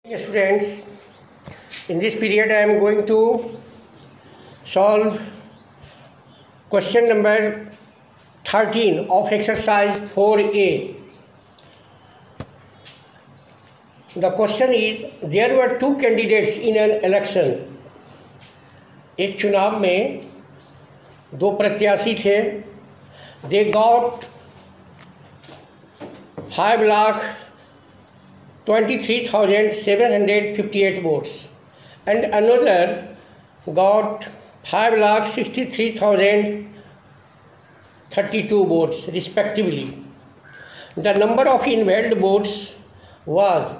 Yes, students, in this period I am going to solve question number 13 of exercise 4A. The question is, there were two candidates in an election. एक चुनाव में दो प्रत्याशी थे. They got 5,23,758 votes, and another got 5,63,032 votes respectively. The number of invalid votes was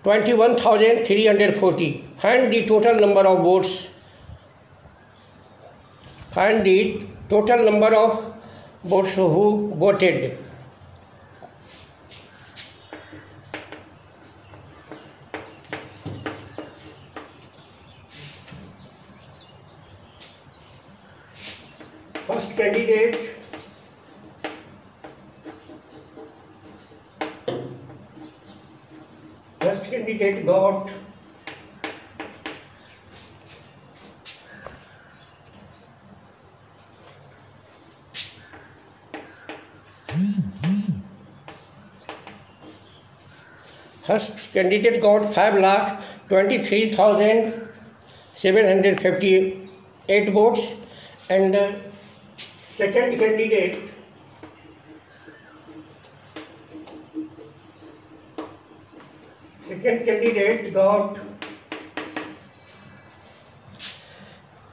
21,340. Find the total number of votes. Find the total number of votes who voted. First candidate got 5,23,758 votes, and second candidate got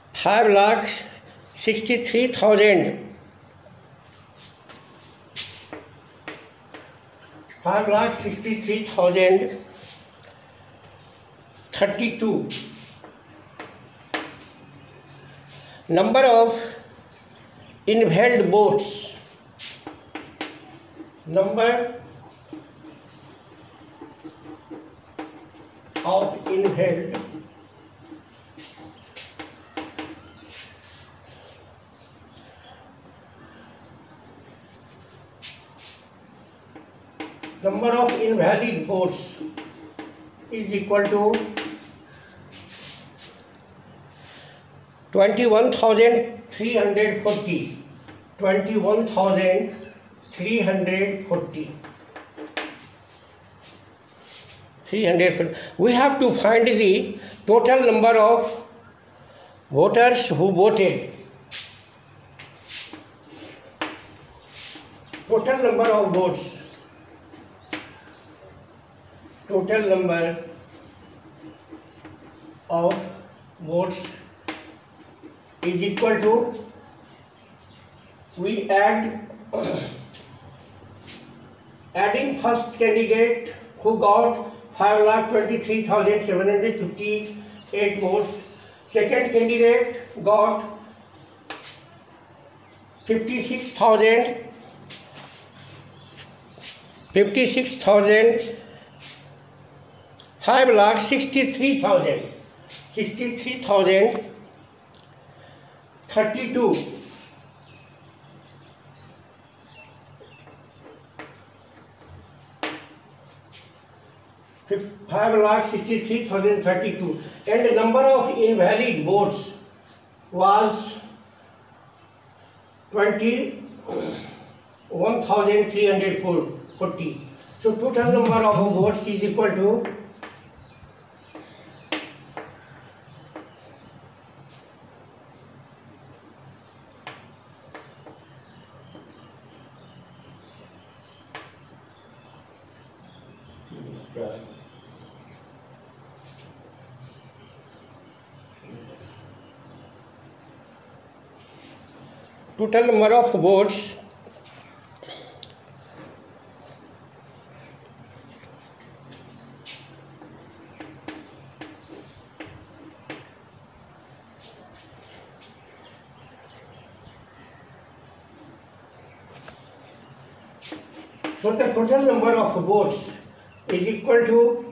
5,63,032. Number of invalid votes. Number of invalid votes is equal to 21,340. 21,340. We have to find the total number of voters who voted. Total number of votes. Total number of votes is equal to, we adding first candidate who got 5,23,758 votes. Second candidate got 5,63,032. 5,63,032, and the number of invalid votes was 21,340. So total number of votes is equal to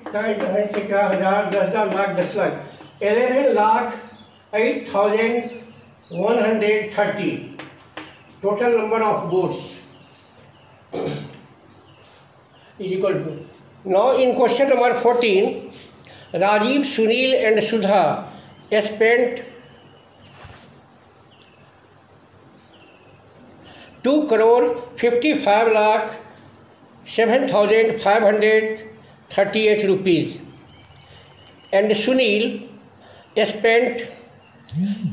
11,08,130. Total number of votes is equal to Now in question number 14, Rajiv, Sunil and Sudha spent 2,55,07,538 rupees, and Sunil spent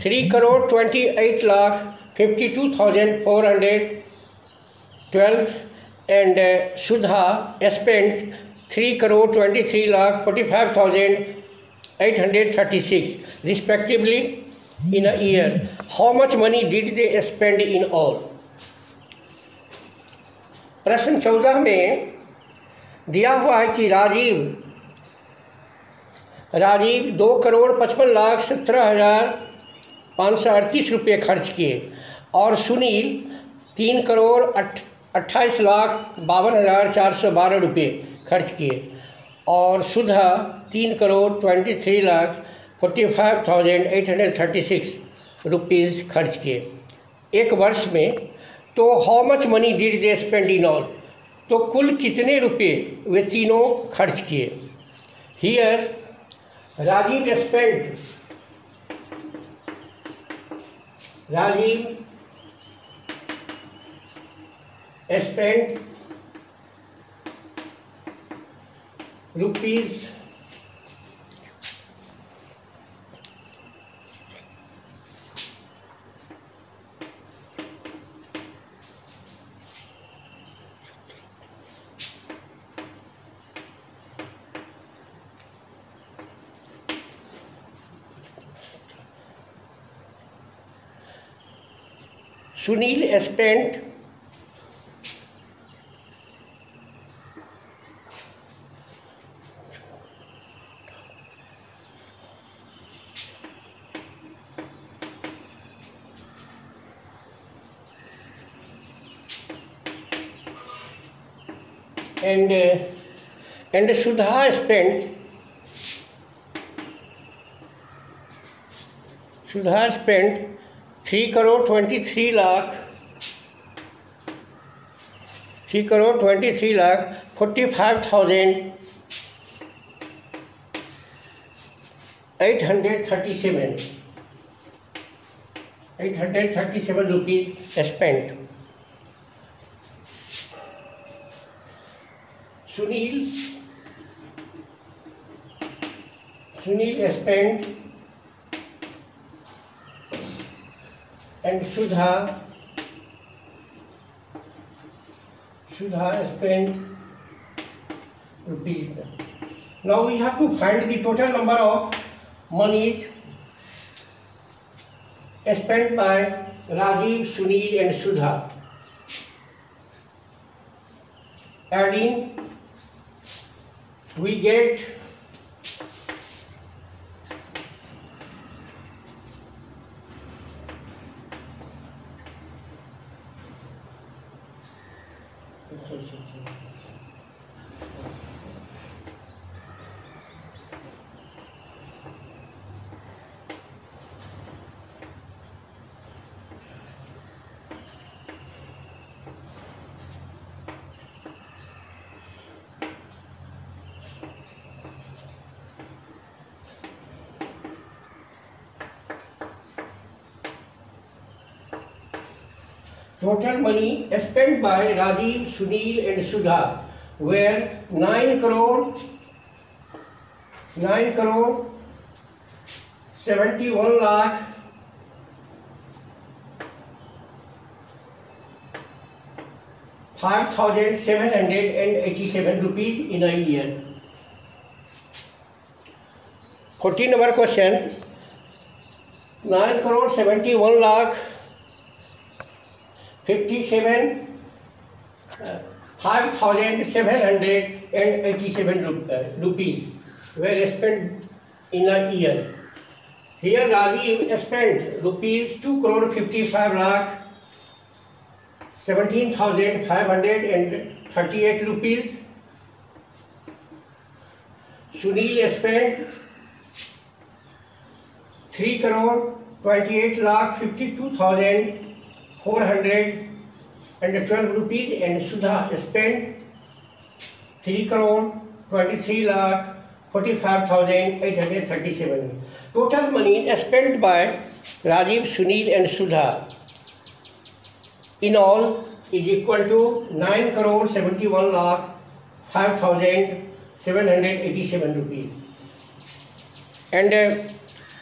3,28,52,412, and Sudha spent 3,23,45,836 respectively in a year. How much money did they spend in all? प्रश्न 14 में दिया हुआ है कि राजीव 2,55,17,538 रुपये खर्च किए और सुनील 3,28,52,412 रुपये खर्च किए और सुधा 3,23,45,836 रुपीज़ खर्च किए एक वर्ष में। तो how much money did they spend in all, तो कुल कितने रुपये वे तीनों खर्च किए। Here Rajiv spend rupees Sunil spent and Sudha spent 3,23,45,837 rupees spent. Sunil spent and Sudha spent rupees. Now we have to find the total number of money spent by Rajiv, Sunil and Sudha. Adding, we get total money spent by Rajiv, Sunil and Sudha were 9 crore 71 lakh 5,787 rupees in a year. 14 number question, 9 crore 71 lakh 5,787 rupees were spent in a year. Here Rajiv spent rupees 2 crore 55 lakh 17,538 rupees. Sunil spent 3 crore 28 lakh 52,412 rupees, and Sudha spent 3 crore 23 lakh 45,837. Total money spent by Rajiv, Sunil and Sudha in all is equal to 9 crore 71 lakh 5,787 rupees. And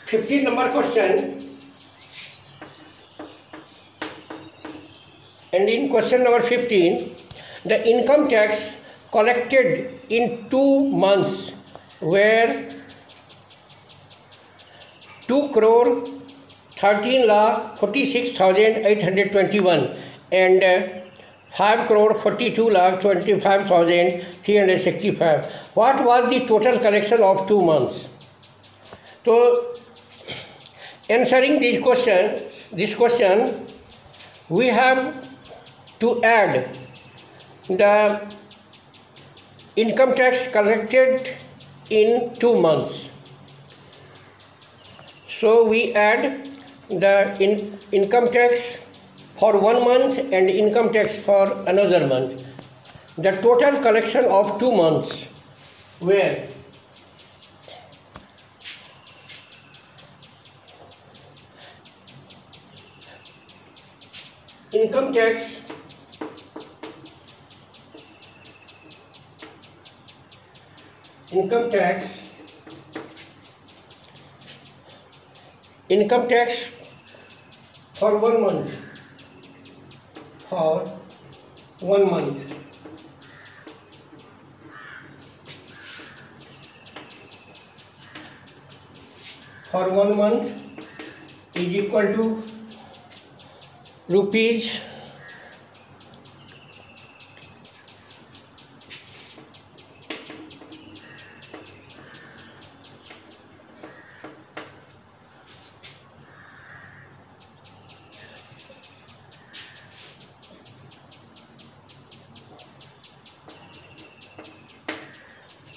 15 number question. And in question number 15, the income tax collected in 2 months were 2 crore 13 lakh 46,821 and 5 crore 42 lakh 25,365. What was the total collection of 2 months? So, answering this question, we have to add the income tax collected in 2 months. So we add the income tax for 1 month and income tax for another month. The total collection of 2 months were income tax for 1 month, for 1 month. For 1 month is equal to rupees 1,000.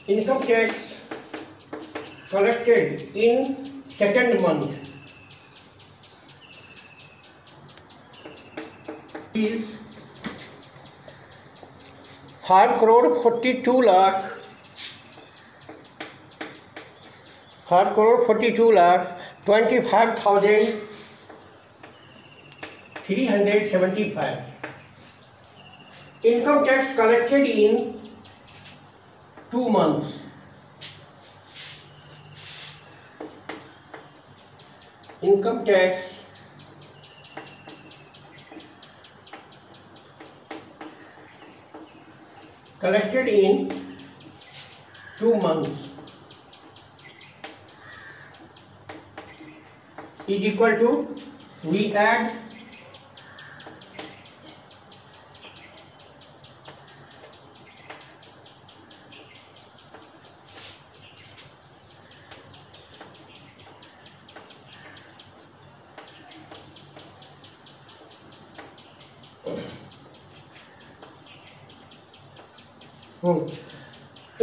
Income tax collected in second month is 5 crore 42 lakh 25,375. Income tax collected in 2 months. Income tax collected in 2 months is equal to, we add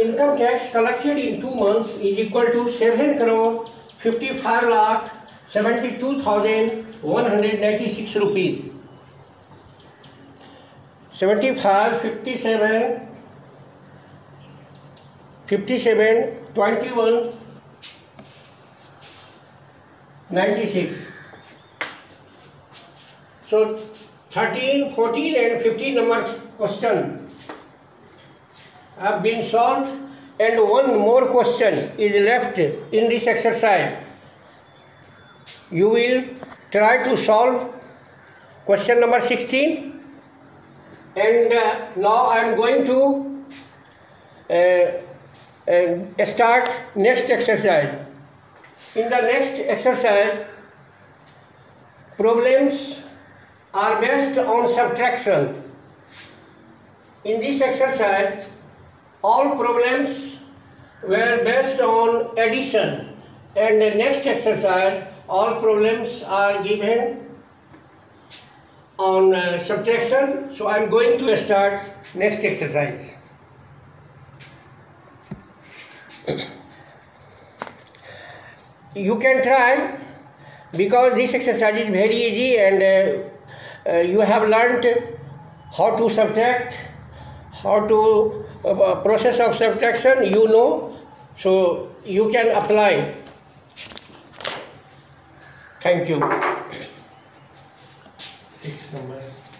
income tax collected in 2 months is equal to 7 crore 55 lakh 72,196 rupees. 75, 57, 21, 96. So 13, 14 and 15 number question have been solved, and one more question is left in this exercise. You will try to solve question number 16, and now I am going to start next exercise. In the next exercise, problems are based on subtraction. In this exercise, all problems were based on addition, and the next exercise, all problems are given on subtraction. So I am going to start next exercise. You can try, because this exercise is very easy, and you have learnt how to subtract, how to process of subtraction you know, so you can apply. Thank you. 6 numbers.